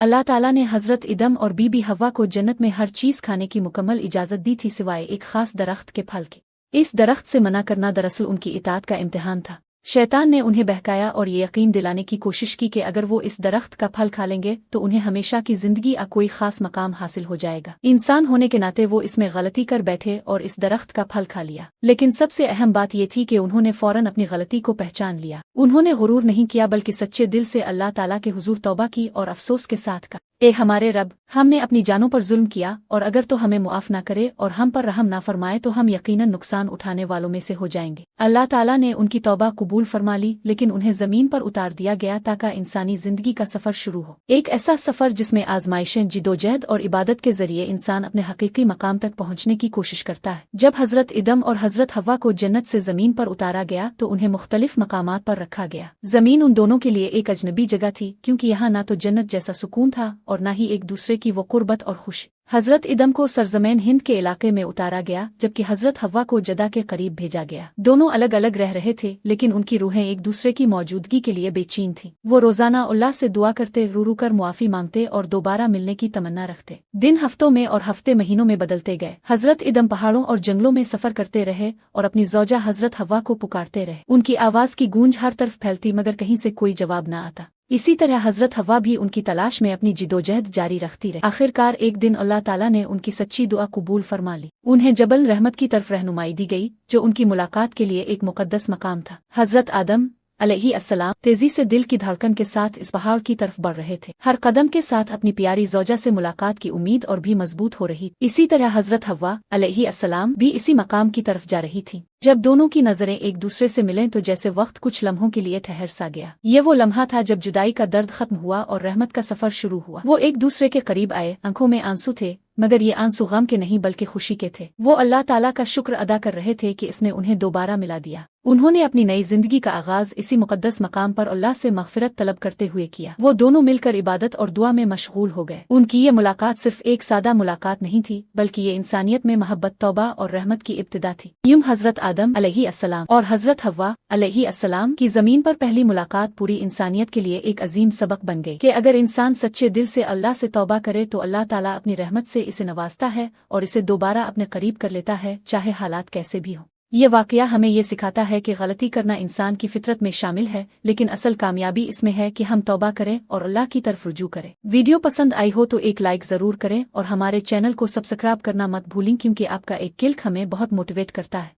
अल्लाह ताला ने हज़रत इदम और बीबी हव्वा को जन्नत में हर चीज़ खाने की मुकम्मल इजाज़त दी थी सिवाय एक ख़ास दरख्त के फल के। इस दरख्त से मना करना दरअसल उनकी इताअत का इम्तिहान था। शैतान ने उन्हें बहकाया और ये यकीन दिलाने की कोशिश की कि अगर वो इस दरख्त का फल खा लेंगे तो उन्हें हमेशा की जिंदगी का कोई खास मकाम हासिल हो जाएगा। इंसान होने के नाते वो इसमें गलती कर बैठे और इस दरख्त का फल खा लिया। लेकिन सबसे अहम बात ये थी कि उन्होंने फौरन अपनी गलती को पहचान लिया। उन्होंने गुरूर नहीं किया बल्कि सच्चे दिल से अल्लाह ताला के हुजूर तौबा की और अफसोस के साथ कहा, ए हमारे रब, हमने अपनी जानों पर जुल्म किया और अगर तो हमें मुआफ ना करे और हम पर रहम ना फरमाए तो हम यकीनन नुकसान उठाने वालों में से हो जाएंगे। अल्लाह ताला ने उनकी तौबा कबूल फरमा ली, लेकिन उन्हें जमीन पर उतार दिया गया ताकि इंसानी जिंदगी का सफर शुरू हो। एक ऐसा सफर जिसमें आजमाइशें, जिदोजहद और इबादत के जरिए इंसान अपने हकीकी मकाम तक पहुंचने की कोशिश करता है। जब हजरत इदम और हजरत हव्वा को जन्नत से जमीन पर उतारा गया तो उन्हें मुख्तलिफ मकामात पर रखा गया। जमीन उन दोनों के लिए एक अजनबी जगह थी, क्योंकि यहाँ न तो जन्नत जैसा सुकून था और न ही एक दूसरे की वो कुर्बत और खुशी। हजरत इदम को सरजमीन हिंद के इलाके में उतारा गया, जबकि हजरत हव्वा को जदा के करीब भेजा गया। दोनों अलग अलग रह रहे थे, लेकिन उनकी रूहें एक दूसरे की मौजूदगी के लिए बेचैन थीं। वो रोजाना अल्लाह से दुआ करते, रू कर मुआफी मांगते और दोबारा मिलने की तमन्ना रखते। दिन हफ्तों में और हफ्ते महीनों में बदलते गए। हजरत इदम पहाड़ों और जंगलों में सफर करते रहे और अपनी ज़ौजा हजरत हव्वा को पुकारते रहे। उनकी आवाज की गूंज हर तरफ फैलती, मगर कहीं से कोई जवाब न आता। इसी तरह हजरत हव्वा भी उनकी तलाश में अपनी जिदोजहद जारी रखती रही। आखिरकार एक दिन अल्लाह ताला ने उनकी सच्ची दुआ कबूल फरमा ली। उन्हें जबल रहमत की तरफ रहनुमाई दी गई, जो उनकी मुलाकात के लिए एक मुकद्दस मकाम था। हजरत आदम अलैहिस्सलाम तेजी से दिल की धड़कन के साथ इस पहाड़ की तरफ बढ़ रहे थे। हर कदम के साथ अपनी प्यारी ज़ौजा से मुलाकात की उम्मीद और भी मजबूत हो रही। इसी तरह हजरत हव्वा अलैहिस्सलाम भी इसी मकाम की तरफ जा रही थी। जब दोनों की नजरें एक दूसरे से मिलें तो जैसे वक्त कुछ लम्हों के लिए ठहर सा गया। ये वो लम्हा था जब जुदाई का दर्द खत्म हुआ और रहमत का सफर शुरू हुआ। वो एक दूसरे के करीब आए, आंखों में आंसू थे, मगर ये आंसू गम के नहीं बल्कि खुशी के थे। वो अल्लाह ताला का शुक्र अदा कर रहे थे कि इसने उन्हें दोबारा मिला दिया। उन्होंने अपनी नई जिंदगी का आगाज इसी मुकद्दस मकाम पर अल्लाह से मग़फ़िरत तलब करते हुए किया। वो दोनों मिलकर इबादत और दुआ में मशगूल हो गए। उनकी ये मुलाकात सिर्फ एक सादा मुलाकात नहीं थी, बल्कि ये इंसानियत में मोहब्बत, तौबा और रहमत की इब्तिदा थी। यूं हजरत आदम अलैहिस्सलाम और हजरत हव्वा अलैहिस्सलाम की जमीन पर पहली मुलाकात पूरी इंसानियत के लिए एक अजीम सबक बन गई कि अगर इंसान सच्चे दिल से अल्लाह से तौबा करे तो अल्लाह ताला अपनी रहमत से इसे नवाजता है और इसे दोबारा अपने करीब कर लेता है, चाहे हालात कैसे भी हों। ये वाकया हमें ये सिखाता है कि गलती करना इंसान की फितरत में शामिल है, लेकिन असल कामयाबी इसमें है कि हम तौबा करें और अल्लाह की तरफ रुजू करें। वीडियो पसंद आई हो तो एक लाइक जरूर करें और हमारे चैनल को सब्सक्राइब करना मत भूलें, क्योंकि आपका एक क्लिक हमें बहुत मोटिवेट करता है।